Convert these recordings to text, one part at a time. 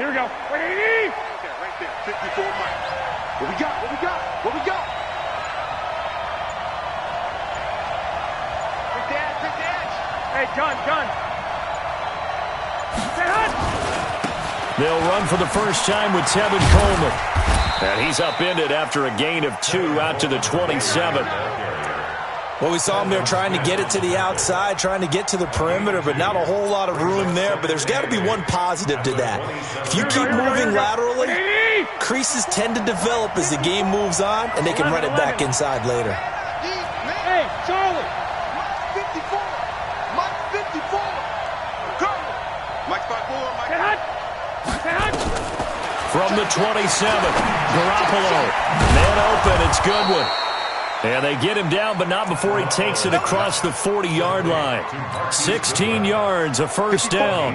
Here we go. Right there. 54 Mike. What we got? Quick dash. Hey, gun. Stay hot. They'll run for the first time with Tevin Coleman. And he's upended after a gain of 2 out to the 27. Well, we saw him there trying to get it to the outside, trying to get to the perimeter, but not a whole lot of room there. But there's got to be one positive to that. If you keep moving laterally, creases tend to develop as the game moves on, and they can run it back inside later. Hey, Charlie. Mike 54. Come. Mike 54. Stay hot. From the 27, Garoppolo. Man open, it's Goodwin. And they get him down, but not before he takes it across the 40-yard line. 16 yards, a first down.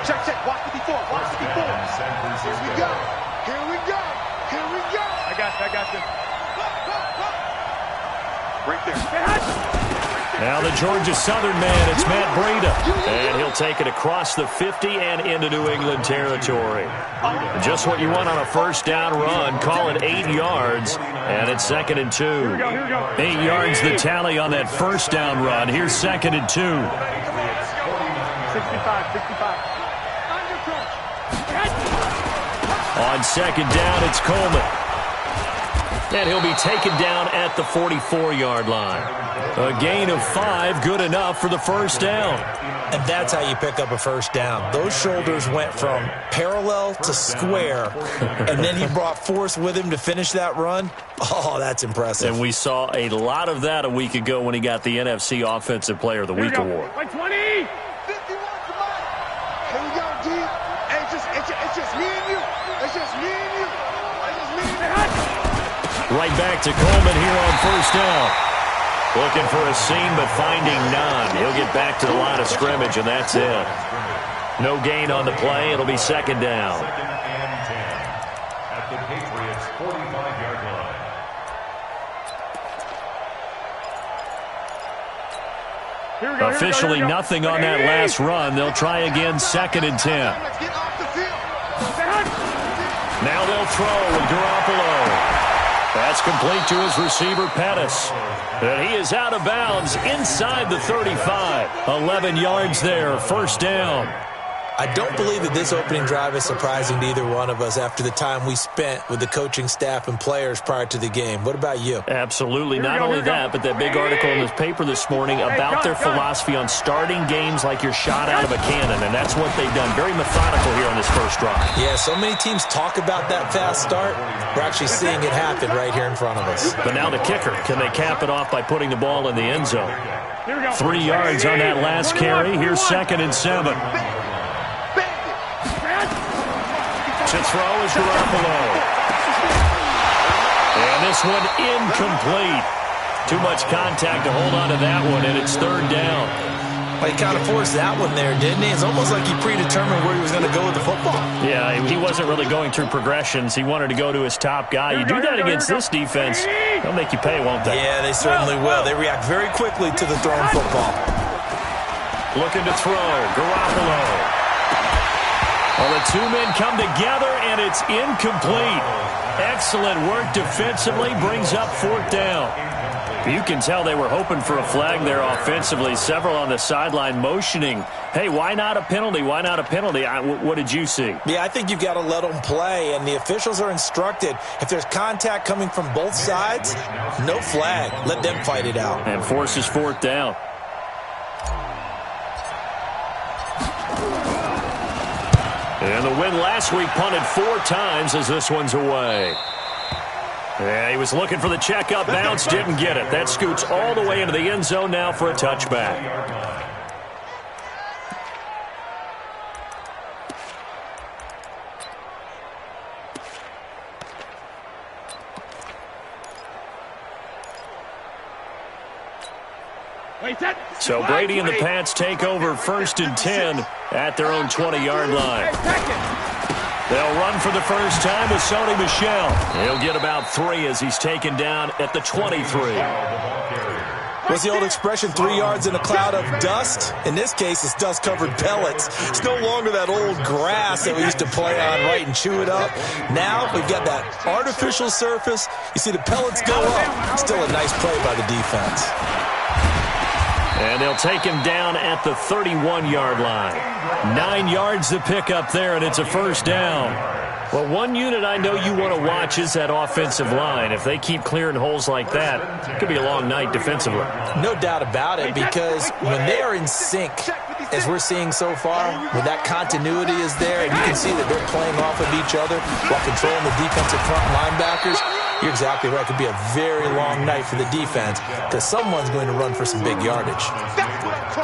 Check. Watch 54. Here we go. I got you. Right there. Now the Georgia Southern man, it's Matt Breida. And he'll take it across the 50 and into New England territory. Just what you want on a first down run. Call it 8 yards, and it's 2nd and 2. Here we go. 8 yards the tally on that first down run. Here's 2nd and 2. 65. On 2nd down, it's Coleman. And he'll be taken down at the 44-yard line. A gain of 5, good enough for the first down. And that's how you pick up a first down. Those shoulders went from parallel to square, and then he brought force with him to finish that run. Oh, that's impressive. And we saw a lot of that a week ago when he got the NFC Offensive Player of the Week award. 20. 51 to Mike. Here we go, D. Hey, it's just me and you. Right back to Coleman here on first down. Looking for a seam, but finding none. He'll get back to the line of scrimmage, and that's it. No gain on the play. It'll be 2nd down. At the Patriots' 45-yard line. Officially nothing on that last run. They'll try again, 2nd and 10. Now they'll throw with Garoppolo. That's complete to his receiver, Pettis. And he is out of bounds inside the 35. 11 yards there, first down. I don't believe that this opening drive is surprising to either one of us after the time we spent with the coaching staff and players prior to the game. What about you? Absolutely. Not only that, but that big article in this paper this morning about their philosophy on starting games like you're shot out of a cannon, and that's what they've done. Very methodical here on this first drive. Yeah, so many teams talk about that fast start. We're actually seeing it happen right here in front of us. But now the kicker. Can they cap it off by putting the ball in the end zone? 3 yards on that last carry. Here's 2nd and 7. To throw is Garoppolo. And this one incomplete. Too much contact to hold on to that one, and it's 3rd down. Well, he kind of forced that one there, didn't he? It's almost like he predetermined where he was going to go with the football. Yeah, he wasn't really going through progressions. He wanted to go to his top guy. You do that against this defense, they'll make you pay, won't they? Yeah, they certainly will. They react very quickly to the thrown football. Looking to throw. Garoppolo. Well, the two men come together, and it's incomplete. Excellent work defensively, brings up 4th down. You can tell they were hoping for a flag there offensively. Several on the sideline motioning, hey, why not a penalty? Why not a penalty? What did you see? Yeah, I think you've got to let them play, and the officials are instructed. If there's contact coming from both sides, no flag. Let them fight it out. And forces 4th down. And the win last week punted 4 times as this one's away. Yeah, he was looking for the checkup bounce, didn't get it. That scoots all the way into the end zone now for a touchback. So Brady and the Pats take over 1st and 10 at their own 20-yard line. They'll run for the first time with Sony Michel. He'll get about 3 as he's taken down at the 23. What's the old expression, 3 yards in a cloud of dust? In this case, it's dust-covered pellets. It's no longer that old grass that we used to play on, right, and chew it up. Now we've got that artificial surface. You see the pellets go up. Still a nice play by the defense. And they'll take him down at the 31-yard line. 9 yards to pick up there, and it's a first down. Well, one unit I know you want to watch is that offensive line. If they keep clearing holes like that, it could be a long night defensively. No doubt about it, because when they are in sync, as we're seeing so far, when that continuity is there, and you can see that they're playing off of each other while controlling the defensive front linebackers, you're exactly right. It could be a very long night for the defense because someone's going to run for some big yardage.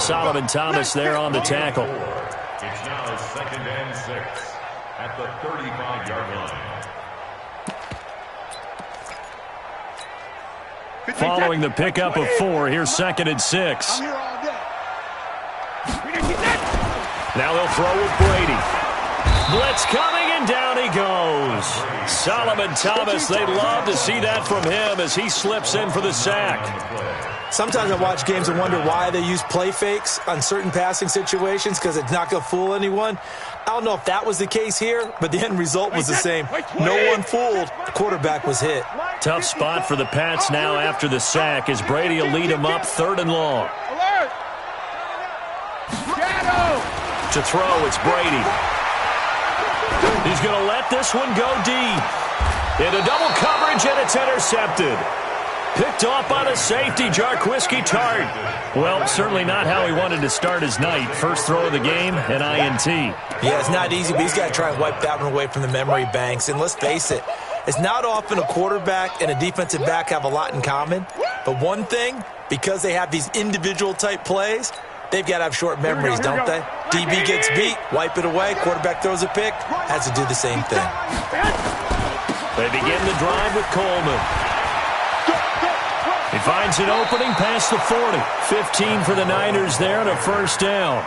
Solomon Thomas there on the tackle. It's now 2nd and 6 at the 35-yard line. Following the pickup of 4, here's 2nd and 6. Now they'll throw with Brady. Blitz coming, and down he goes. Solomon Thomas, they'd love to see that from him as he slips in for the sack. Sometimes I watch games and wonder why they use play fakes on certain passing situations because it's not going to fool anyone. I don't know if that was the case here, but the end result was the same. No one fooled. The quarterback was hit. Tough spot for the Pats now after the sack as Brady will lead them up 3rd and long. To throw, it's Brady. He's going to let this one go deep. Into double coverage, and it's intercepted. Picked off by the safety, Jarquiski Tart. Well, certainly not how he wanted to start his night. First throw of the game, an INT. Yeah, it's not easy, but he's got to try and wipe that one away from the memory banks. And let's face it, it's not often a quarterback and a defensive back have a lot in common. But one thing, because they have these individual type plays, they've got to have short memories, don't they? DB gets beat, wipe it away, quarterback throws a pick, has to do the same thing. They begin the drive with Coleman. He finds an opening past the 40. 15 for the Niners there and a first down.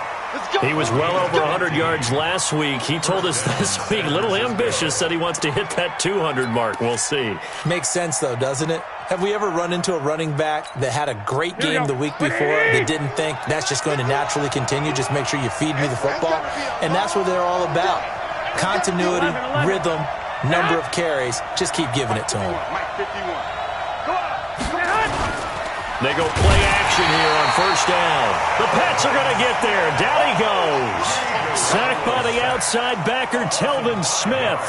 He was well over 100 yards last week. He told us this week, a little ambitious, that he wants to hit that 200 mark. We'll see. Makes sense, though, doesn't it? Have we ever run into a running back that had a great game the week before that didn't think that's just going to naturally continue? Just make sure you feed me the football. And that's what they're all about. Continuity, rhythm, number of carries. Just keep giving it to him. They go play action here on first down. The Pats are going to get there. Down he goes. Sacked by the outside backer, Telvin Smith.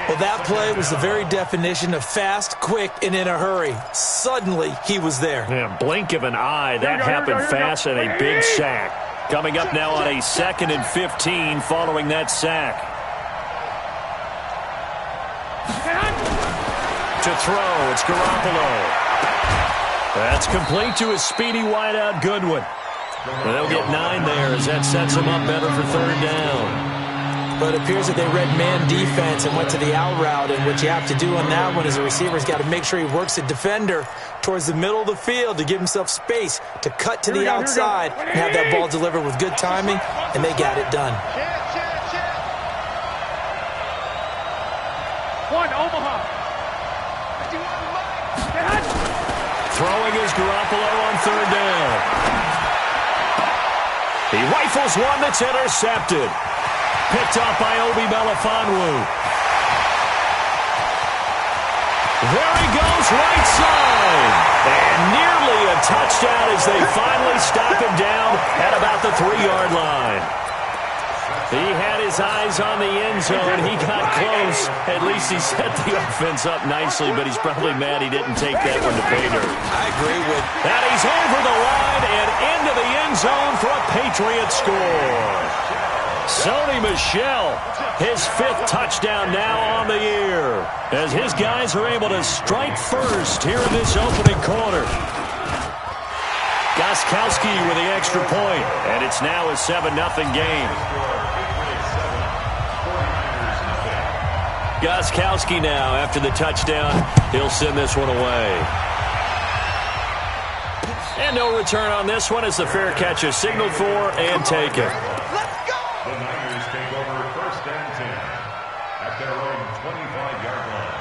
Well, that play was the very definition of fast, quick, and in a hurry. Suddenly, he was there. Yeah, blink of an eye. That happened fast and a big sack. Coming up now on a 2nd and 15 following that sack. To throw, it's Garoppolo. That's complete to his speedy wideout Goodwin. And they'll get 9 there as that sets him up better for 3rd down. But it appears that they read man defense and went to the out route, and what you have to do on that one as a receiver is got to make sure he works a defender towards the middle of the field to give himself space to cut to the outside and have that ball delivered with good timing, and they got it done. Omaha. Throwing is Garoppolo on 3rd down. He rifles one that's intercepted. Picked off by Obi Melifonwu. There he goes, right side. And nearly a touchdown as they finally stop him down at about the 3-yard line. He had his eyes on the end zone. He got close. At least he set the offense up nicely, but he's probably mad he didn't take that one to pay dirt. I agree with. And he's over the line and into the end zone for a Patriot score. Sony Michel, his 5th touchdown now on the year, as his guys are able to strike first here in this opening quarter. Gostkowski with the extra point, and it's now a 7-0 game. Gostkowski now, after the touchdown, he'll send this one away. And no return on this one as the fair catch is signaled for and taken. The Niners take over 1st and 10 at their own 25-yard line.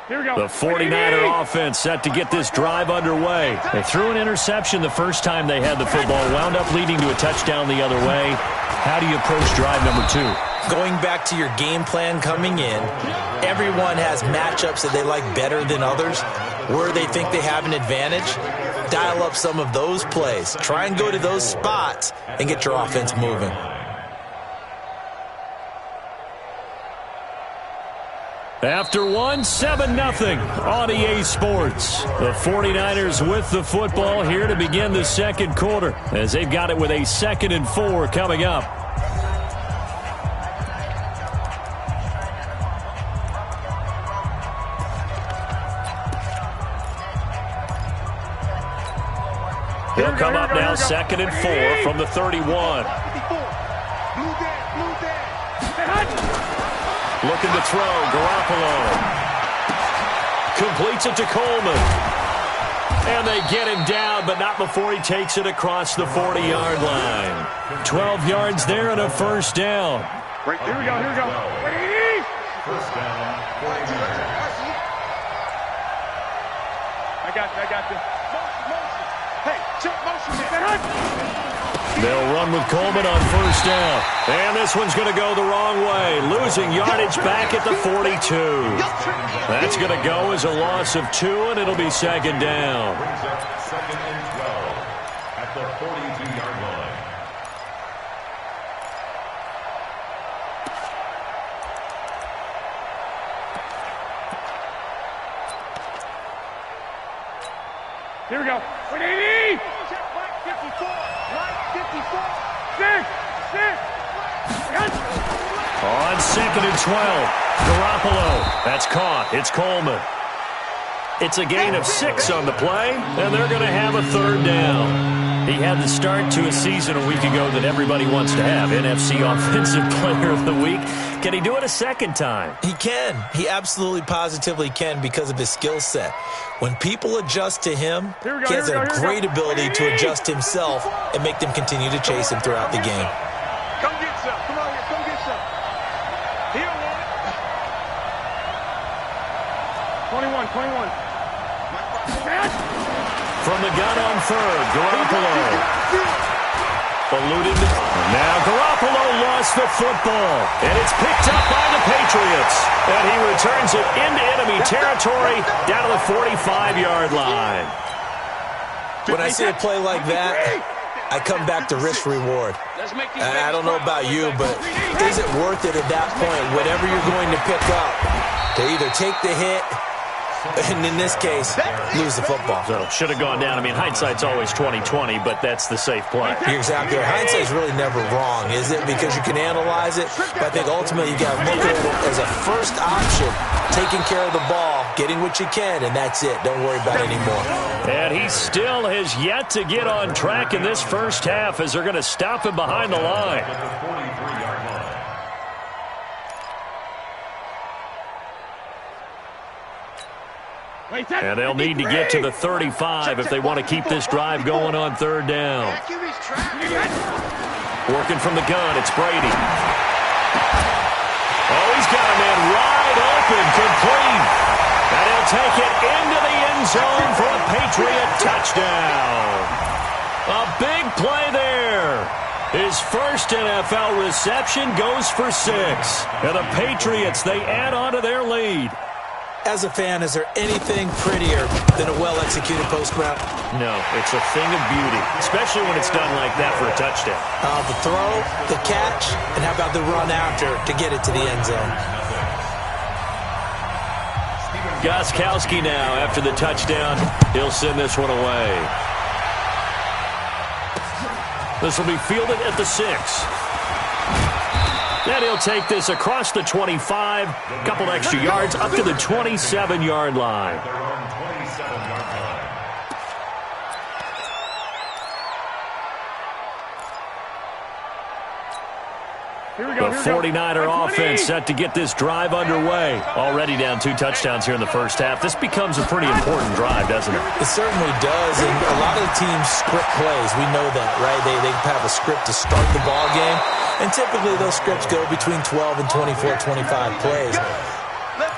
Here we go. The 49er offense set to get this drive underway. They threw an interception the first time they had the football, wound up leading to a touchdown the other way. How do you approach drive number 2? Going back to your game plan coming in, everyone has matchups that they like better than others. Where they think they have an advantage, dial up some of those plays. Try and go to those spots and get your offense moving. After one, 7-0 on EA Sports. The 49ers with the football here to begin the second quarter as they've got it with a 2nd and 4 coming up. He'll come up now 2nd and 4 from the 31. Looking to throw, Garoppolo. Completes it to Coleman. And they get him down, but not before he takes it across the 40-yard line. 12 yards there and a first down. Right, here we go, here we go. First down, 49ers. I got you. Motion. Hey, check motion. They'll run with Coleman on first down. And this one's going to go the wrong way. Losing yardage back at the 42. That's going to go as a loss of 2, and it'll be 2nd down. Brings up 2nd and 12 at the 42-yard line. Here we go. 180. Check right 54. Right 54. 6. On 2nd and 12. Garoppolo. That's caught. It's Coleman. It's a gain of 6 on the play, and they're going to have a 3rd down. He had the start to a season a week ago that everybody wants to have, NFC Offensive Player of the Week. Can he do it a second time? He can. He absolutely positively can because of his skill set. When people adjust to him, he has a great ability to adjust himself and make them continue to chase him throughout the game. Come get some. Come on here. Come get some. He'll want it. 21. From the gun on 3rd, Garoppolo. Eluded. Now Garoppolo lost the football, and it's picked up by the Patriots. And he returns it into enemy territory down to the 45-yard line. When I see a play like that, I come back to risk-reward. I don't know about you, but is it worth it at that point, whatever you're going to pick up, to either take the hit and in this case, lose the football? So, should have gone down. I mean, hindsight's always 20/20, but that's the safe play. You're exactly right. Hindsight's really never wrong, is it? Because you can analyze it, but I think ultimately you got to look at it as a first option, taking care of the ball, getting what you can, and that's it. Don't worry about it anymore. And he still has yet to get on track in this first half as they're going to stop him behind the line. At the 43-yard line. And they'll need to get to the 35 if they want to keep this drive going on 3rd down. Working from the gun, it's Brady. Oh, he's got a man wide open, complete. And he'll take it into the end zone for a Patriot touchdown. A big play there. His first NFL reception goes for 6. And the Patriots, they add on to their lead. As a fan, is there anything prettier than a well-executed post route? No, it's a thing of beauty, especially when it's done like that for a touchdown. The throw, the catch, and how about the run after to get it to the end zone? Gostkowski now after the touchdown. He'll send this one away. This will be fielded at the 6. And he'll take this across the 25, a couple extra yards up to the 27-yard line. Their own 27-yard line. The 49er offense set to get this drive underway. Already down 2 touchdowns here in the first half. This becomes a pretty important drive, doesn't it? It certainly does, and a lot of the teams script plays. We know that, right? They have a script to start the ball game, and typically those scripts go between 12 and 24, 25 plays.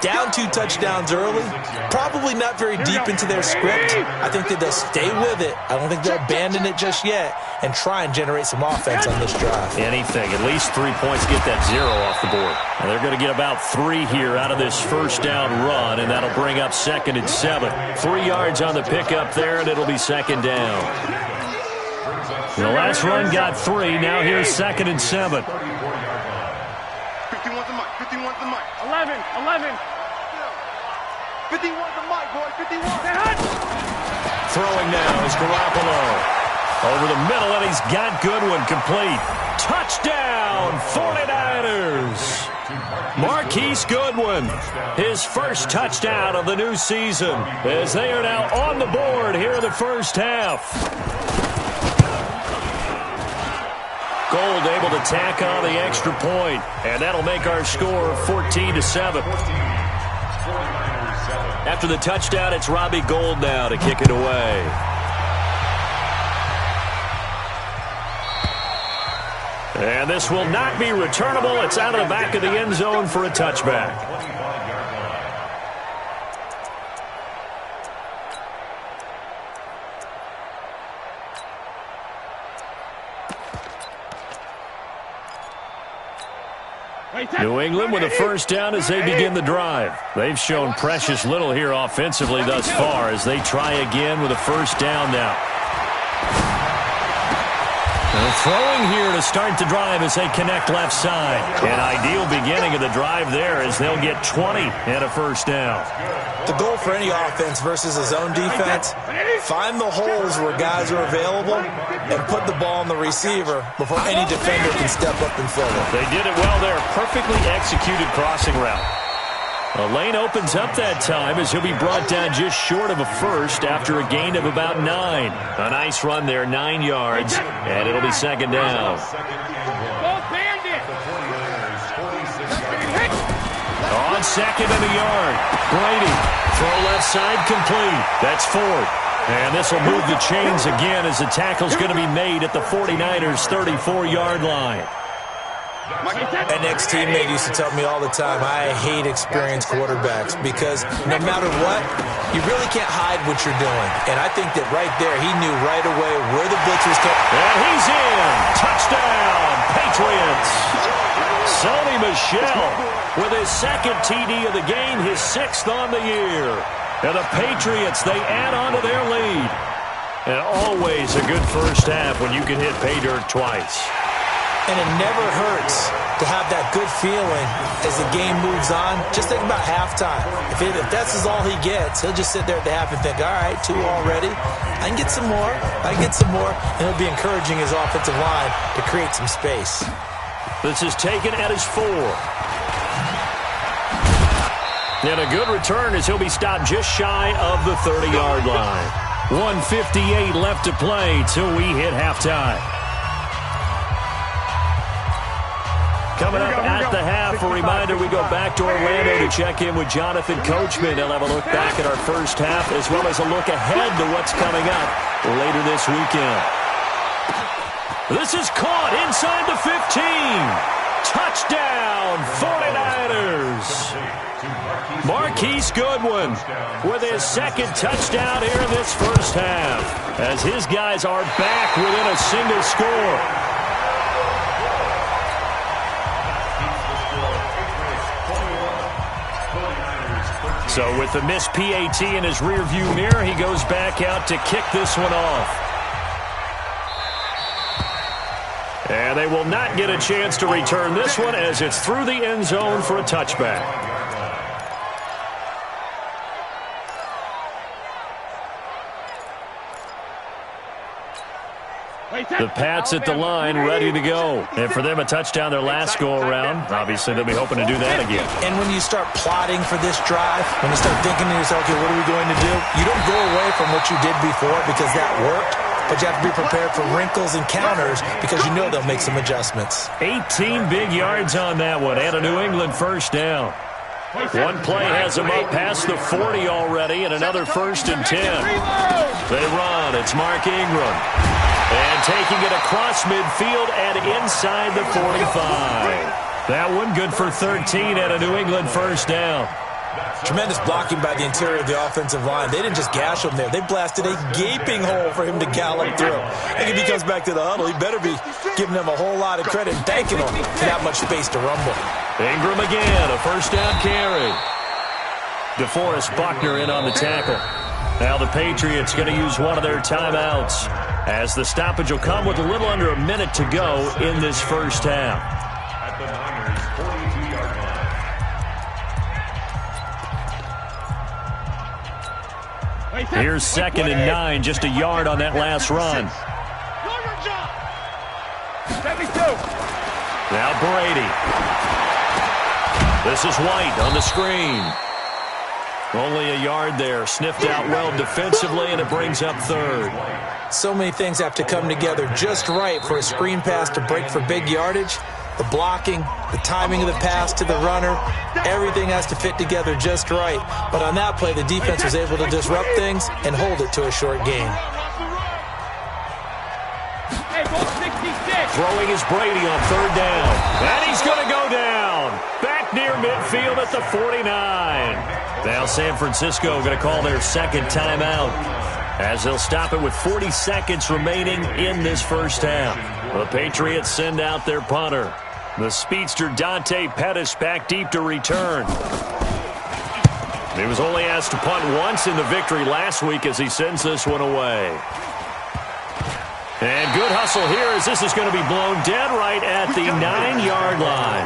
Down 2 touchdowns early, probably not very deep into their script. I think that they'll stay with it. I don't think they'll abandon it just yet and try and generate some offense on this drive. Anything, at least 3 points, get that 0 off the board. And they're going to get about 3 here out of this first down run, and that'll bring up 2nd and 7. 3 yards on the pickup there, and it'll be 2nd down. The last run got 3. Now here's 2nd and 7. 51's the mic. 51's the mic. 11. 51's the mic, boy. 51. Throwing now is Garoppolo. Over the middle, and he's got Goodwin complete. Touchdown, 49ers. Marquise Goodwin, his first touchdown of the new season, as they are now on the board here in the first half. Gold able to tack on the extra point, and that'll make our score 14-7. After the touchdown, it's Robbie Gould now to kick it away. And this will not be returnable. It's out of the back of the end zone for a touchback. New England with a first down as they begin the drive. They've shown precious little here offensively thus far as they try again with a first down now. They're throwing here to start the drive as they connect left side. An ideal beginning of the drive there as they'll get 20 and a first down. The goal for any offense versus a zone defense, find the holes where guys are available and put the ball on the receiver before any defender can step up and fill it. They did it well there. Perfectly executed crossing route. A lane opens up that time as he'll be brought down just short of a first after a gain of about 9. A nice run there, 9 yards, and it'll be 2nd down. On 2nd and a yard. Brady, throw left side complete. That's 4th. And this will move the chains again as the tackle's going to be made at the 49ers' 34-yard line. An ex-teammate used to tell me all the time, I hate experienced quarterbacks because no matter what, you really can't hide what you're doing. And I think that right there, he knew right away where the blitz was coming. And he's in. Touchdown, Patriots. Sony Michel with his 2nd TD of the game, his 6th on the year. And the Patriots, they add on to their lead. And always a good first half when you can hit pay dirt twice. And it never hurts to have that good feeling as the game moves on. Just think about halftime. If that's all he gets, he'll just sit there at the half and think, all right, 2 already. I can get some more. I can get some more. And he'll be encouraging his offensive line to create some space. This is taken at his 4. And a good return as he'll be stopped just shy of the 30-yard line. 1:58 left to play till we hit halftime. Coming up at the half, a reminder, we go back to Orlando to check in with Jonathan Coachman. He'll have a look back at our first half as well as a look ahead to what's coming up later this weekend. This is caught inside the 15. Touchdown, 49ers. Marquise Goodwin with his 2nd touchdown here in this first half as his guys are back within a single score. So with the missed PAT in his rearview mirror, he goes back out to kick this one off. And they will not get a chance to return this one as it's through the end zone for a touchback. The Pats at the line, ready to go. And for them, a touchdown their last go-around. Obviously, they'll be hoping to do that again. And when you start plotting for this drive, when you start thinking to yourself, okay, what are we going to do? You don't go away from what you did before because that worked, but you have to be prepared for wrinkles and counters because you know they'll make some adjustments. 18 big yards on that one, and a New England first down. One play has them up past the 40 already, and another 1st and 10. They run. It's Mark Ingram. And taking it across midfield and inside the 45. That one good for 13 and a New England first down. Tremendous blocking by the interior of the offensive line. They didn't just gash him there. They blasted a gaping hole for him to gallop through. I think if he comes back to the huddle, he better be giving them a whole lot of credit and thanking him for that much space to rumble. Ingram again, a first down carry. DeForest Buckner in on the tackle. Now the Patriots going to use one of their timeouts, as the stoppage will come with a little under a minute to go in this first half. At the Niners' 42-yard line. Here's 2nd and 9, just a yard on that last run. Now Brady. This is White on the screen. Only a yard there. Sniffed out well defensively, and it brings up 3rd. So many things have to come together just right for a screen pass to break for big yardage. The blocking, the timing of the pass to the runner, everything has to fit together just right. But on that play, the defense was able to disrupt things and hold it to a short gain. Throwing is Brady on 3rd down. And he's going to go down. Back near midfield at the 49. Now San Francisco going to call their 2nd timeout, as they'll stop it with 40 seconds remaining in this first half. The Patriots send out their punter. The speedster Dante Pettis back deep to return. He was only asked to punt once in the victory last week as he sends this one away. And good hustle here, as this is going to be blown dead right at the 9-yard line.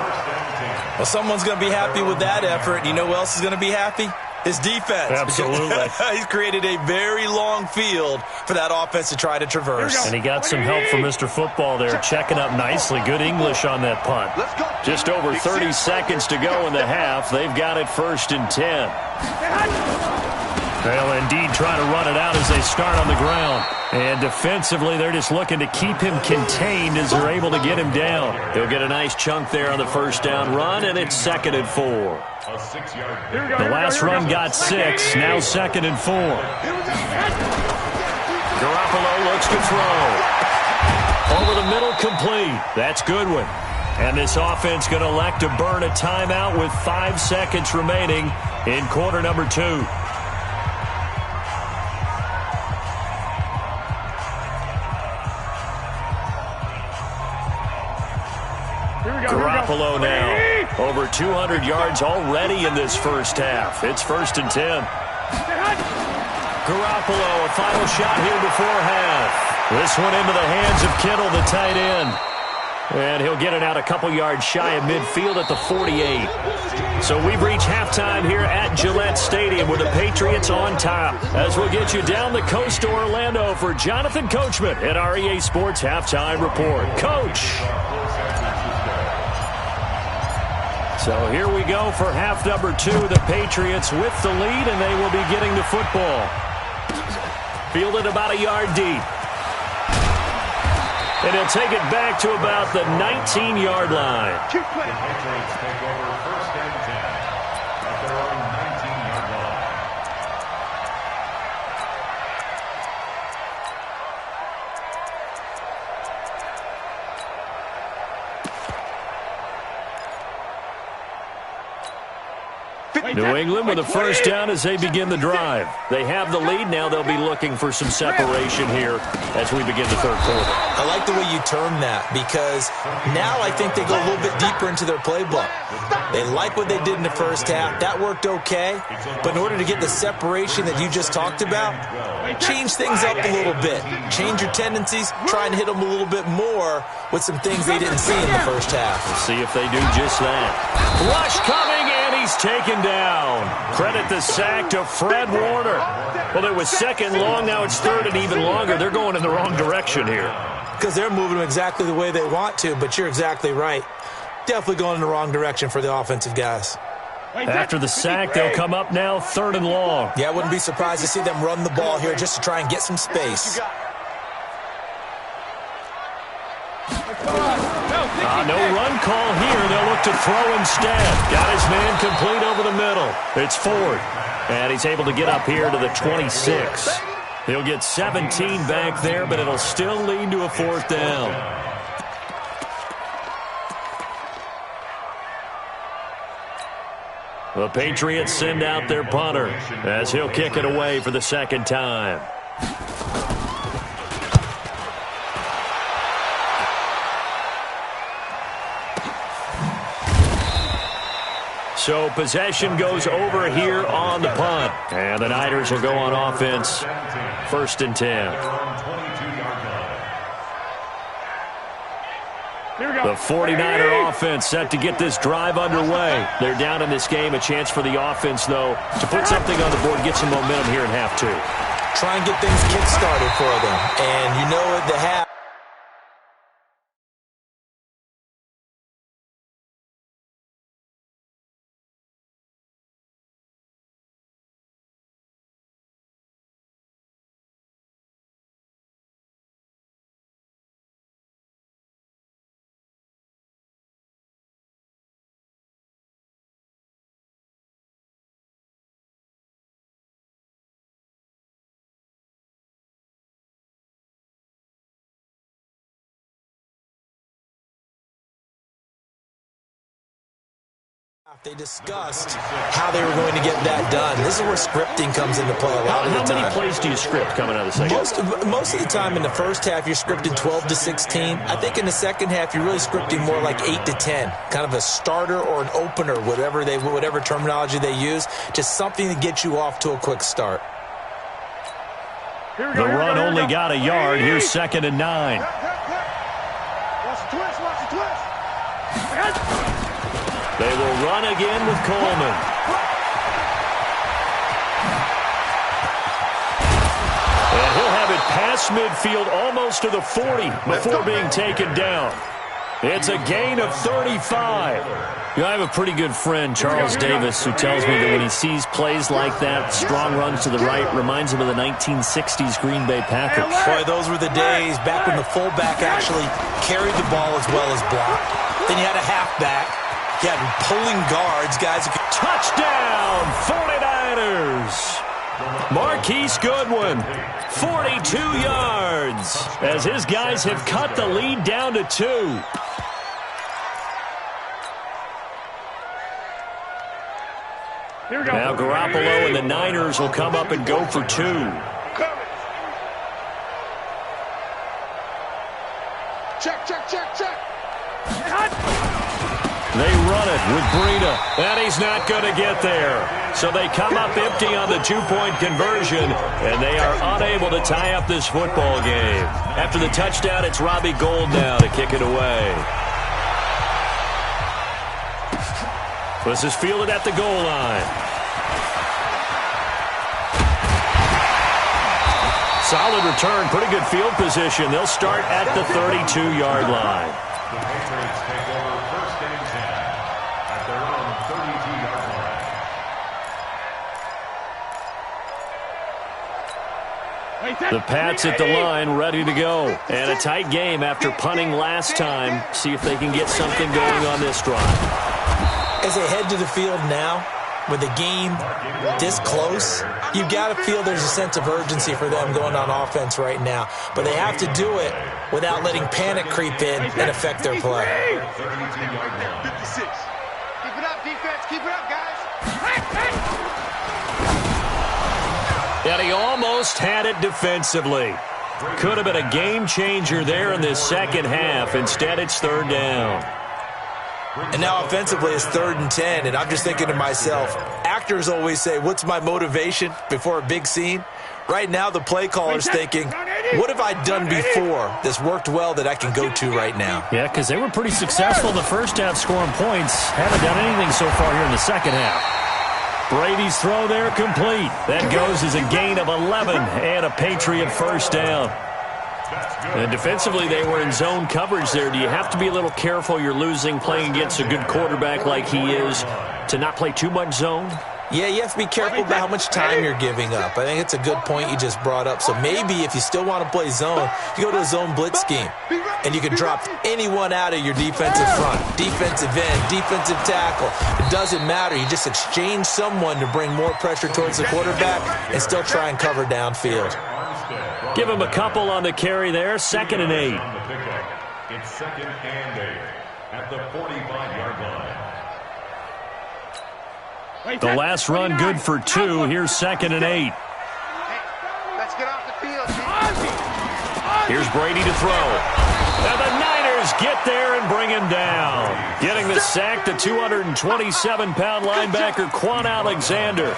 Well, someone's going to be happy with that effort. You know who else is going to be happy? His defense. Absolutely. He's created a very long field for that offense to try to traverse. And he got some help from Mr. Football there, checking up nicely. Good English on that punt. Just over 30 seconds to go in the half. They've got it 1st and 10. They'll indeed try to run it out as they start on the ground. And defensively, they're just looking to keep him contained as they're able to get him down. They'll get a nice chunk there on the first down run, and it's 2nd and 4. A 6-yard. The last run got 6, now 2nd and 4. Garoppolo looks to throw. Over the middle, complete. That's Goodwin. And this offense going to elect to burn a timeout with 5 seconds remaining in quarter number 2. Garoppolo now. Over 200 yards already in this first half. It's 1st and 10. Garoppolo, a final shot here before half. This one into the hands of Kittle, the tight end. And he'll get it out a couple yards shy of midfield at the 48. So we've reached halftime here at Gillette Stadium with the Patriots on top. As we'll get you down the coast to Orlando for Jonathan Coachman at our EA Sports Halftime Report. Coach! So here we go for half number 2. The Patriots with the lead, and they will be getting the football. Fielded about a yard deep. And he'll take it back to about the 19-yard line. The Patriots take over 1st and 10 at their own 19-yard line. New England with a first down as they begin the drive. They have the lead. Now they'll be looking for some separation here as we begin the 3rd quarter. I like the way you term that, because now I think they go a little bit deeper into their playbook. They like what they did in the first half. That worked okay. But in order to get the separation that you just talked about, change things up a little bit. Change your tendencies. Try and hit them a little bit more with some things they didn't see in the first half. We'll see if they do just that. Rush coming, and he's taken down. Credit the sack to Fred Warner. Well, it was 2nd long. Now it's 3rd and even longer. They're going in the wrong direction here. Because they're moving them exactly the way they want to, but you're exactly right. Definitely going in the wrong direction for the offensive guys. After the sack, they'll come up now 3rd and long. Yeah, I wouldn't be surprised to see them run the ball here just to try and get some space. No run call here. They'll look to throw instead. Got his man complete over the middle. It's Ford. And he's able to get up here to the 26. He'll get 17 back there, but it'll still lead to a 4th down. The Patriots send out their punter as he'll kick it away for the second time. So possession goes over here on the punt. And the Niners will go on offense. 1st and 10. The 49er offense set to get this drive underway. They're down in this game. A chance for the offense, though, to put something on the board, get some momentum here in half 2. Try and get things kick-started for them. And you know at the half, they discussed how they were going to get that done. This is where scripting comes into play a lot of the time. How many plays do you script coming out of the second? Most of the time in the first half, you're scripted 12 to 16. I think in the second half, you're really scripting more like 8 to 10. Kind of a starter or an opener, whatever terminology they use. Just something to get you off to a quick start. The run only got a yard. Here's 2nd and 9. Watch the twist, watch the twist. They will run again with Coleman. And he'll have it past midfield almost to the 40 before being taken down. It's a gain of 35. I have a pretty good friend, Charles Davis, who tells me that when he sees plays like that, strong runs to the right, reminds him of the 1960s Green Bay Packers. Boy, those were the days back when the fullback actually carried the ball as well as blocked. Then you had a halfback. You had pulling guards, guys. Touchdown, 49ers. Marquise Goodwin, 42 yards, as his guys have cut the lead down to 2. Now Garoppolo and the Niners will come up and go for 2. Check, check, check, check. They run it with Breida, and he's not going to get there. So they come up empty on the 2-point conversion, and they are unable to tie up this football game. After the touchdown, it's Robbie Gould now to kick it away. This is fielded at the goal line. Solid return, pretty good field position. They'll start at the 32-yard line. The Patriots take over 1st and 10 at their own 32-yard line. The Pats at the line, ready to go. And a tight game after punting last time. See if they can get something going on this drive. As they head to the field now, with the game this close, you've got to feel there's a sense of urgency for them going on offense right now. But they have to do it without letting panic creep in and affect their play. 56. Keep it up, defense. Keep it up, guys. And he almost had it defensively. Could have been a game changer there in this second half. Instead, it's 3rd down. And now offensively it's 3rd and 10, and I'm just thinking to myself, actors always say, what's my motivation before a big scene? Right now the play caller's thinking, what have I done before that's worked well that I can go to right now? Yeah, because they were pretty successful in the first half scoring points. Haven't done anything so far here in the second half. Brady's throw there complete. That goes as a gain of 11 and a Patriot 1st down. And defensively, they were in zone coverage there. Do you have to be a little careful? You're losing playing against a good quarterback like he is to not play too much zone? Yeah, you have to be careful about how much time you're giving up. I think it's a good point you just brought up. So maybe if you still want to play zone, you go to a zone blitz scheme. And you can drop anyone out of your defensive front, defensive end, defensive tackle. It doesn't matter. You just exchange someone to bring more pressure towards the quarterback and still try and cover downfield. Give him a couple on the carry there. 2nd and 8. It's 2nd and 8 at the 45-yard line. The last run good for 2. Here's 2nd and 8. Hey, let's get off the field, G. Here's Brady to throw. And the Niners get there and bring him down. Getting the sack, the 227-pound linebacker, Quan Alexander.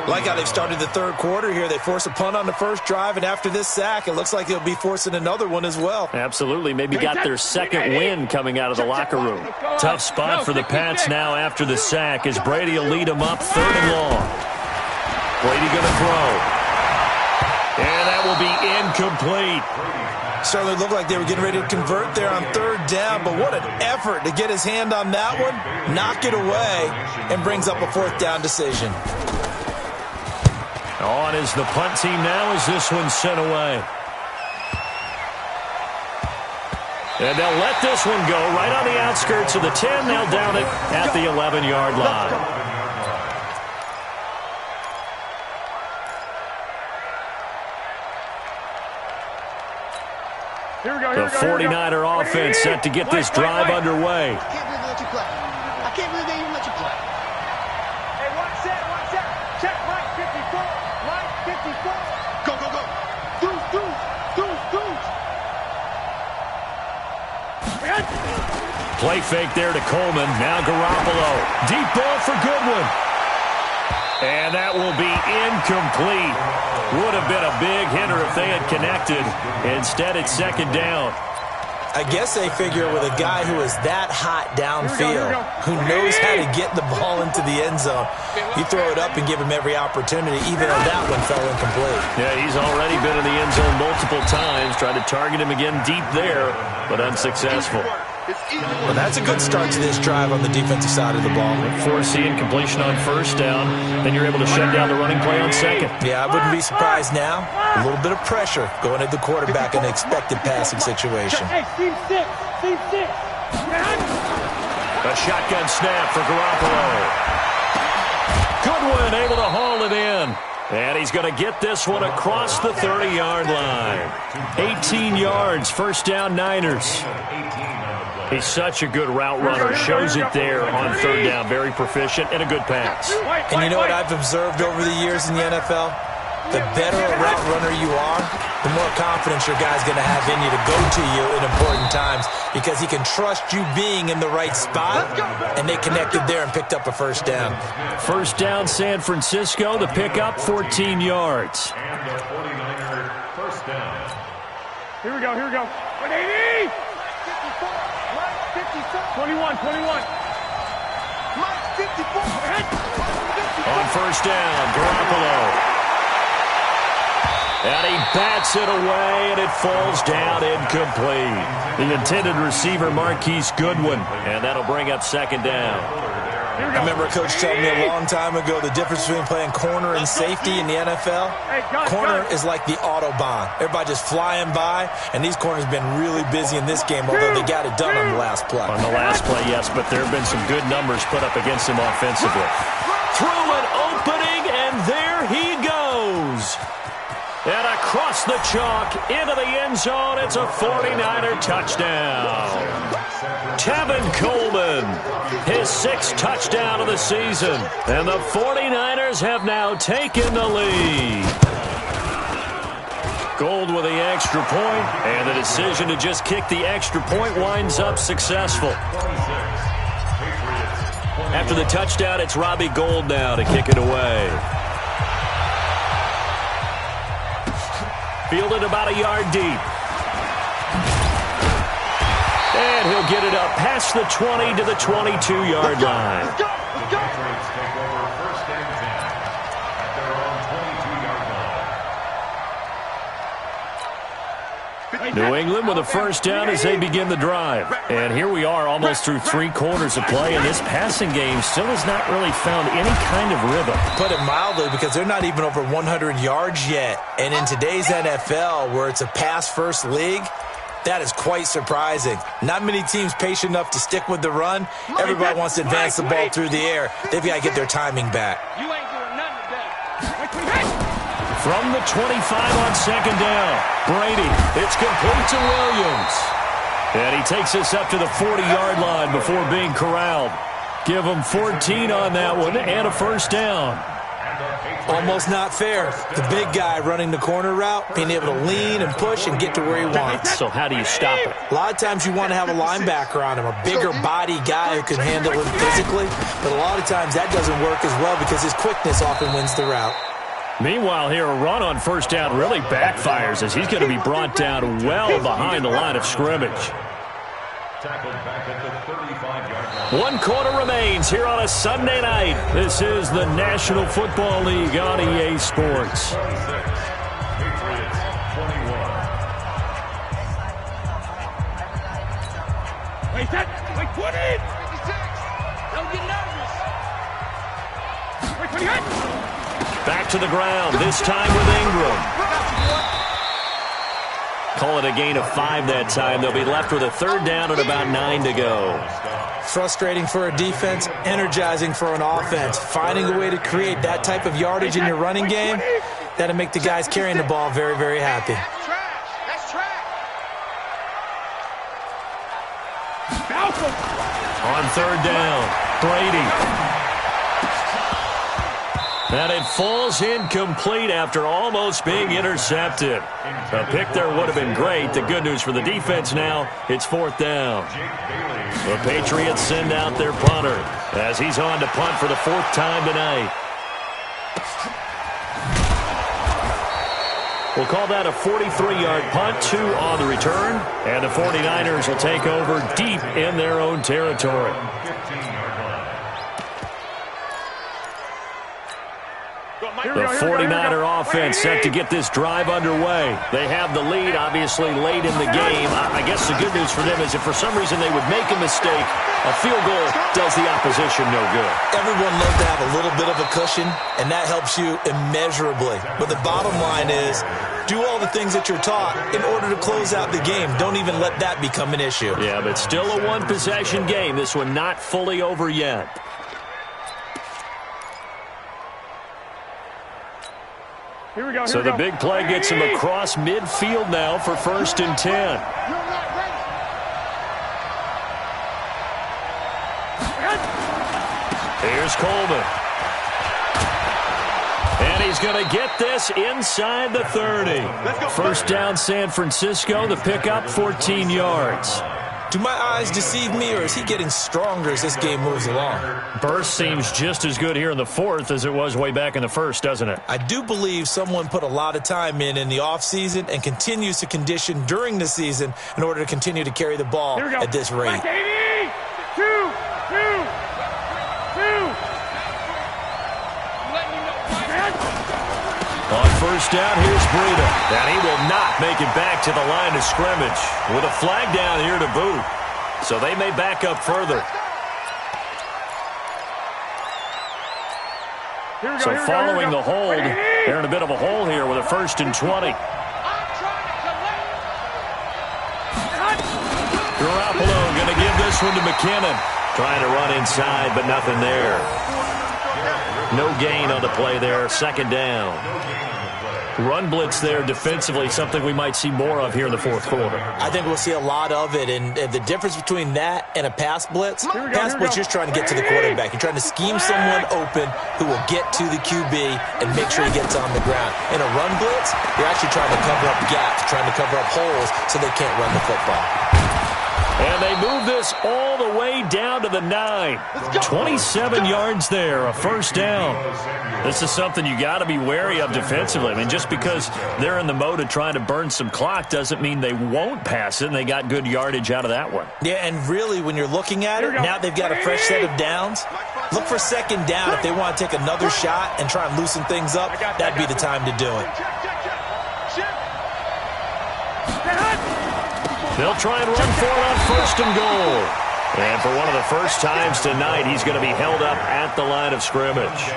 Like how they've started the third quarter here. They force a punt on the first drive, and after this sack, it looks like they'll be forcing another one as well. Absolutely. Maybe got their second win coming out of the locker room. Tough spot for the Pats now after the sack as Brady will lead them up 3rd and long. Brady going to throw. And that will be incomplete. Certainly looked like they were getting ready to convert there on 3rd down, but what an effort to get his hand on that one, knock it away, and brings up a 4th down decision. On is the punt team now as this one's sent away. And they'll let this one go right on the outskirts of the 10. They'll down it at the 11-yard line. The 49er offense set to get this drive underway. I can't believe they let you play. I can't believe they even let you play. Hey, watch that. Check right 54. Right 54. Go, go, go. Deuce. Play fake there to Coleman. Now Garoppolo. Deep ball for Goodwin. And that will be incomplete. Would have been a big hitter if they had connected. Instead, it's 2nd down. I guess they figure with a guy who is that hot downfield, who knows how to get the ball into the end zone, you throw it up and give him every opportunity, even though that one fell incomplete. Yeah, he's already been in the end zone multiple times. Tried to target him again deep there, but unsuccessful. Well, that's a good start to this drive on the defensive side of the ball. Forcing incompletion on 1st down. Then you're able to shut down the running play on 2nd. Yeah, I wouldn't be surprised now. A little bit of pressure going at the quarterback in an expected passing situation. Hey, team 6. A shotgun snap for Garoppolo. Goodwin able to haul it in. And he's going to get this one across the 30-yard line. 18 yards, 1st down Niners. He's such a good route runner. Shows it there on 3rd down. Very proficient and a good pass. And you know what I've observed over the years in the NFL? The better a route runner you are, the more confidence your guy's going to have in you to go to you in important times because he can trust you being in the right spot, and they connected there and picked up a 1st down. 1st down San Francisco. The pickup, 14 yards. And the 49er 1st down. Here we go. 180. 21. 54. On 1st down, Garoppolo. And he bats it away, and it falls down incomplete. The intended receiver, Marquise Goodwin, and that'll bring up 2nd down. I remember a coach telling me a long time ago the difference between playing corner and safety in the NFL. Corner is like the Autobahn. Everybody just flying by, and these corners have been really busy in this game, although they got it done on the last play. On the last play, yes, but there have been some good numbers put up against him offensively. Through an opening, and there he goes. And across the chalk, into the end zone, it's a 49er touchdown. Tevin Coleman, his 6th touchdown of the season. And the 49ers have now taken the lead. Gold with the extra point, and the decision to just kick the extra point winds up successful. After the touchdown, it's Robbie Gould now to kick it away. Fielded about a yard deep. And he'll get it up past the 20 to the 22-yard line. Patriots take over 1st and 10 at their own 22-yard line. New England with a 1st down as they begin the drive. And here we are almost through 3 quarters of play, and this passing game still has not really found any kind of rhythm. Put it mildly, because they're not even over 100 yards yet. And in today's NFL, where it's a pass-first league, that is quite surprising. Not many teams patient enough to stick with the run. Everybody wants to advance the ball through the air. They've got to get their timing back. You ain't doing nothing today. From the 25 on 2nd down, Brady, it's complete to Williams. And he takes us up to the 40-yard line before being corralled. Give them 14 on that one and a first down. Almost not fair. The big guy running the corner route, being able to lean and push and get to where he wants. So how do you stop it? A lot of times you want to have a linebacker on him, a bigger body guy who can handle him physically, but a lot of times that doesn't work as well because his quickness often wins the route. Meanwhile, here, a run on first down really backfires as he's going to be brought down well behind the line of scrimmage. Tackled back at the 35-yard line. 1 quarter remains here on a Sunday night. This is the National Football League on EA Sports. Patriots 21. Wait, that. Wait, 20. 56. Don't get nervous. Wait, 28. Back to the ground, this time with Ingram. Call it a gain of 5 that time. They'll be left with a third down and about 9 to go. Frustrating for a defense, energizing for an offense. Finding a way to create that type of yardage in your running game, that'll make the guys carrying the ball very, very happy. That's trash. On third down, Brady. And it falls incomplete after almost being intercepted. A pick there would have been great. The good news for the defense now, it's 4th down. The Patriots send out their punter as he's on to punt for the 4th time tonight. We'll call that a 43-yard punt, 2 on the return, and the 49ers will take over deep in their own territory. 15-yard line. The 49er offense set to get this drive underway. They have the lead, obviously, late in the game. I guess the good news for them is if for some reason they would make a mistake, a field goal does the opposition no good. Everyone loves to have a little bit of a cushion, and that helps you immeasurably. But the bottom line is, do all the things that you're taught in order to close out the game. Don't even let that become an issue. Yeah, but still a one-possession game. This one not fully over yet. Here we go. So the big play gets him across midfield now for 1st and 10. Here's Coleman. And he's going to get this inside the 30. First down, San Francisco. The pickup, 14 yards. Do my eyes deceive me, or is he getting stronger as this game moves along? Burst seems just as good here in the 4th as it was way back in the 1st, doesn't it? I do believe someone put a lot of time in the offseason and continues to condition during the season in order to continue to carry the ball at this rate. 80. 2. On first down, here's Breida. And he will not make it back to the line of scrimmage with a flag down here to boot. So they may back up further. So following the hold, they're in a bit of a hole here with a 1st and 20. Garoppolo going to give this one to McKinnon. Trying to run inside, but nothing there. No gain on the play there. 2nd down. Run blitz there defensively, something we might see more of here in the 4th quarter. I think we'll see a lot of it, and the difference between that and a pass blitz, you're just trying to get to the quarterback. You're trying to scheme someone open who will get to the QB and make sure he gets on the ground. In a run blitz, you're actually trying to cover up gaps, trying to cover up holes so they can't run the football. And they move this all the way down to the 9. 27 yards there, a 1st down. This is something you got to be wary of defensively. I mean, just because they're in the mode of trying to burn some clock doesn't mean they won't pass it, and they got good yardage out of that one. Yeah, and really, when you're looking at it, now they've got a fresh set of downs. Look for 2nd down. If they want to take another shot and try and loosen things up, that'd be the time to do it. They'll try and run for it on 1st and goal. And for one of the first times tonight, he's going to be held up at the line of scrimmage.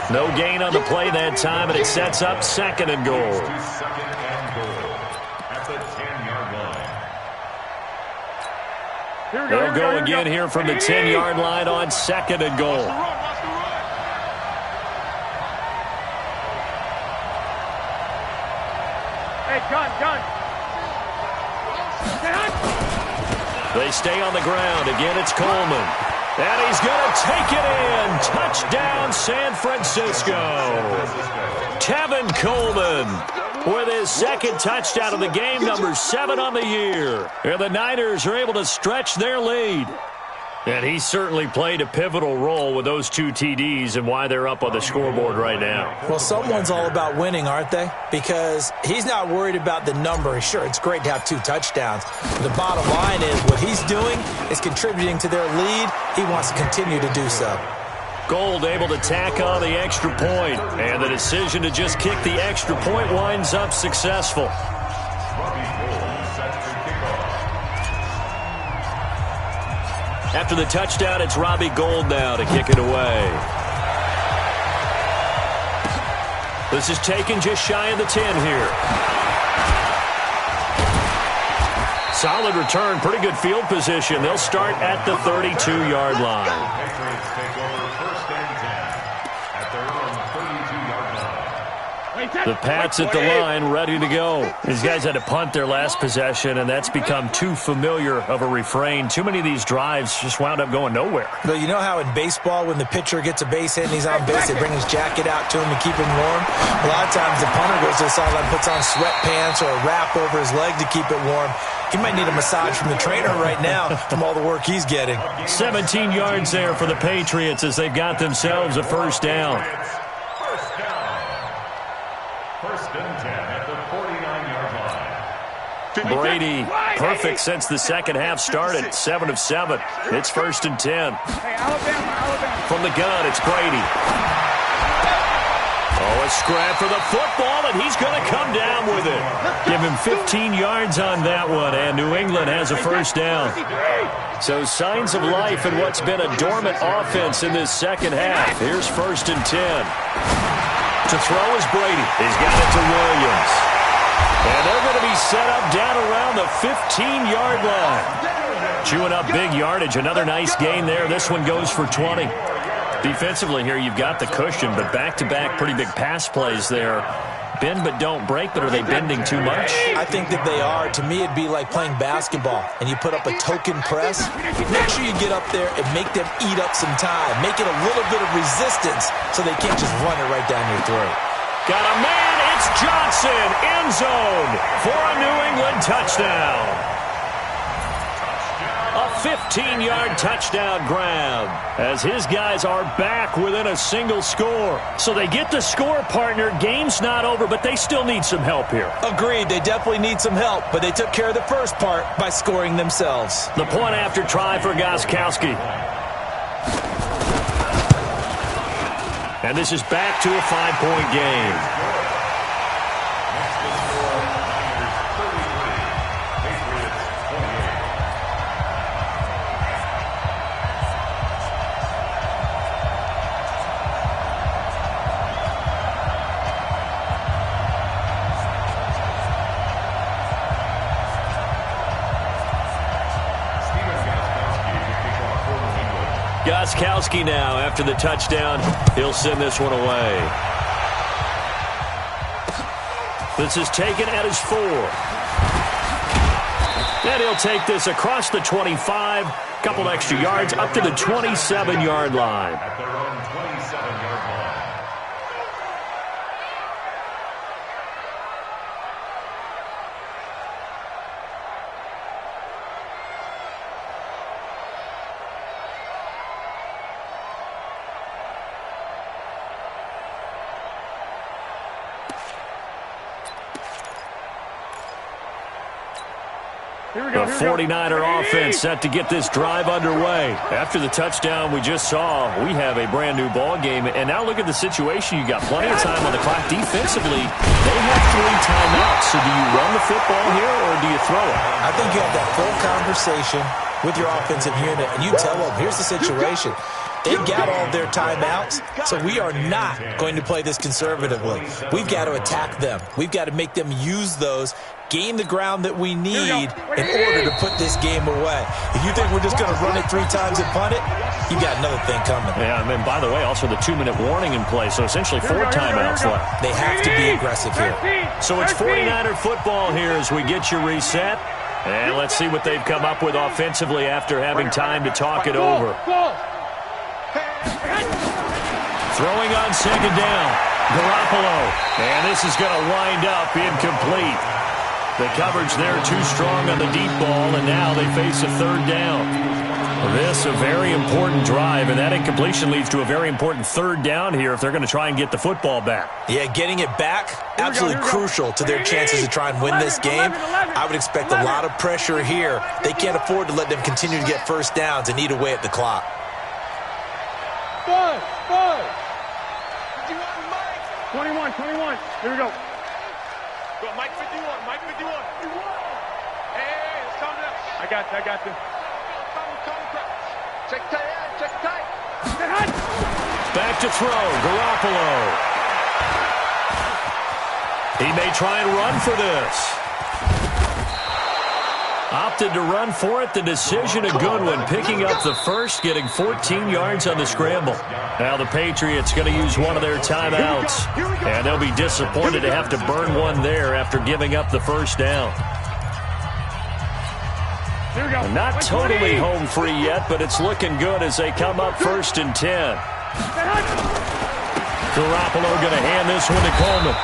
No gain on the play that time, and it sets up 2nd and goal. At the 10-yard line. They'll go again here from the 10-yard line on 2nd and goal. Hey, gun. They stay on the ground. Again, it's Coleman. And he's going to take it in. Touchdown, San Francisco. Tevin Coleman with his second touchdown of the game, number 7 on the year. And the Niners are able to stretch their lead. And he certainly played a pivotal role with those 2 TDs and why they're up on the scoreboard right now. Well, someone's all about winning, aren't they? Because he's not worried about the number. Sure, it's great to have 2 touchdowns. But the bottom line is what he's doing is contributing to their lead. He wants to continue to do so. Gold able to tack on the extra point. And the decision to just kick the extra point winds up successful. After the touchdown, it's Robbie Gould now to kick it away. This is taken just shy of the 10 here. Solid return, pretty good field position. They'll start at the 32-yard line. Patriots take over first and 10 at their own 32-yard line. The Pats at the line, ready to go. These guys had to punt their last possession, and that's become too familiar of a refrain. Too many of these drives just wound up going nowhere. But you know how in baseball, when the pitcher gets a base hit and he's on base, they bring his jacket out to him to keep him warm? A lot of times the punter goes to the sideline, puts on sweatpants or a wrap over his leg to keep it warm. He might need a massage from the trainer right now from all the work he's getting. 17 yards there for the Patriots as they've got themselves a first down. First and 10 at the 49-yard line. Brady, perfect since the second half started. 7 of 7. It's first and 10. Hey, Alabama. From the gun, it's Brady. Oh, a scrap for the football, and he's going to come down with it. Give him 15 yards on that one, and New England has a first down. So signs of life in what's been a dormant offense in this second half. Here's first and 10. To throw is Brady. He's got it to Williams. And they're going to be set up down around the 15-yard line. Chewing up big yardage. Another nice gain there. This one goes for 20. Defensively here, you've got the cushion, but back-to-back pretty big pass plays there. Bend but don't break, but are they bending too much? I think that they are. To me, it'd be like playing basketball, and you put up a token press. Make sure you get up there and make them eat up some time. Make it a little bit of resistance so they can't just run it right down your throat. Got a man, it's Johnson, end zone for a New England touchdown. A 15-yard touchdown grab as his guys are back within a single score. So they get the score, partner. Game's not over, but they still need some help here. Agreed. They definitely need some help, but they took care of the first part by scoring themselves. The point after try for Gostkowski. And this is back to a 5-point game. Gostkowski now after the touchdown. He'll send this one away. This is taken at his 4. And he'll take this across the 25. Couple extra yards up to the 27-yard line. At their own 27-yard line. The 49er offense set to get this drive underway. After the touchdown we just saw, we have a brand new ball game. And now look at the situation. You got plenty of time on the clock. Defensively, they have 3 timeouts. So do you run the football here or do you throw it? I think you have that full conversation with your offensive unit, and you tell them, here's the situation. They've got all their timeouts, so we are not going to play this conservatively. We've got to attack them. We've got to make them use those, gain the ground that we need in order to put this game away. If you think we're just going to run it 3 times and punt it, you got another thing coming. Yeah, and by the way, also the 2-minute warning in play, so essentially 4 timeouts left. They have to be aggressive here. So it's 49er football here as we get you reset. And let's see what they've come up with offensively after having time to talk it over. Throwing on second down. Garoppolo. And this is going to wind up incomplete. The coverage there too strong on the deep ball, and now they face a third down. This a very important drive, and that incompletion leads to a very important third down here if they're going to try and get the football back. Yeah, getting it back, absolutely crucial to their chances to try and win this game. I would expect a lot of pressure here. They can't afford to let them continue to get first downs and eat away at the clock. 21. Here we go. Go, Mike 51. Hey, it's coming up. I got this. Check tight. Back to throw. Garoppolo. He may try and run for this. Opted to run for it. The decision a good one. Picking up the first, getting 14 yards on the scramble. Now the Patriots going to use one of their timeouts. And they'll be disappointed to have to burn one there after giving up the first down. Not totally home free yet, but it's looking good as they come up 1st and 10. Garoppolo going to hand this one to Coleman.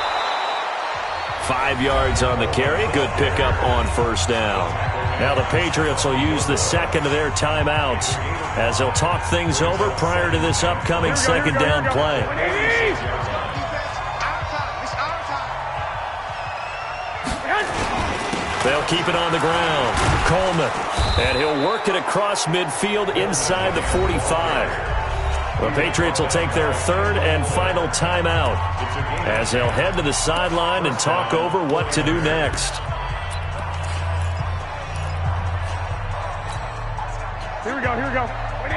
5 yards on the carry. Good pickup on first down. Now the Patriots will use the second of their timeouts as they'll talk things over prior to this upcoming second down play. They'll keep it on the ground. Coleman. And he'll work it across midfield inside the 45. The Patriots will take their third and final timeout as they'll head to the sideline and talk over what to do next. Here we go. 180!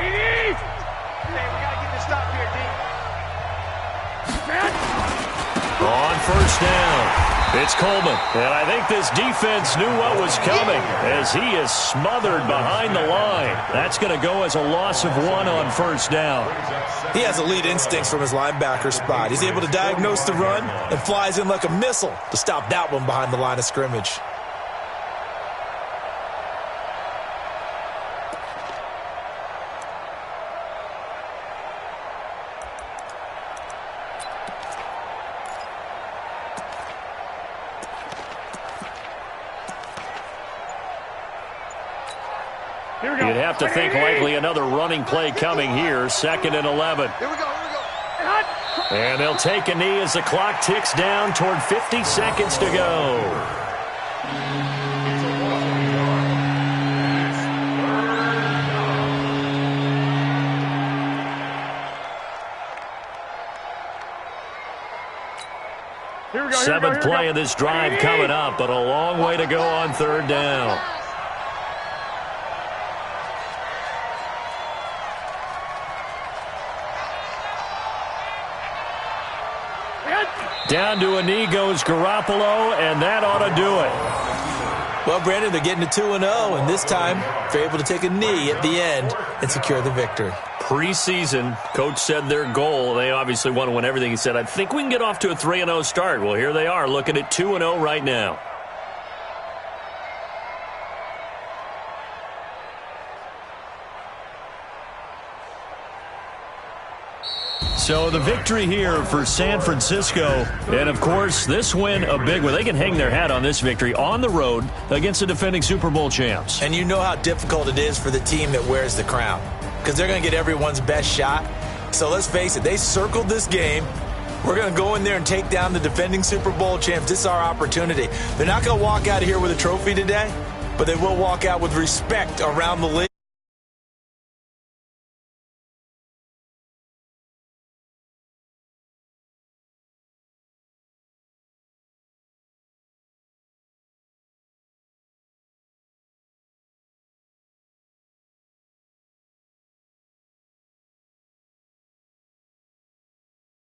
Hey, we gotta get this stop here, D. On first down, it's Coleman. And I think this defense knew what was coming as he is smothered behind the line. That's going to go as a loss of 1 on first down. He has elite instincts from his linebacker spot. He's able to diagnose the run and flies in like a missile to stop that one behind the line of scrimmage. You'd have to think likely another running play coming here. 2nd and 11. Here we go. And they'll take a knee as the clock ticks down toward 50 seconds to go. Seventh play of this drive coming up, but a long way to go on third down. Down to a knee goes Garoppolo, and that ought to do it. Well, Brandon, they're getting to 2-0, and this time they're able to take a knee at the end and secure the victory. Preseason, coach said their goal, they obviously want to win everything. He said, I think we can get off to a 3-0 start. Well, here they are looking at 2-0 right now. So the victory here for San Francisco. And, of course, this win a big one. They can hang their hat on this victory on the road against the defending Super Bowl champs. And you know how difficult it is for the team that wears the crown because they're going to get everyone's best shot. So let's face it, they circled this game. We're going to go in there and take down the defending Super Bowl champs. This is our opportunity. They're not going to walk out of here with a trophy today, but they will walk out with respect around the league.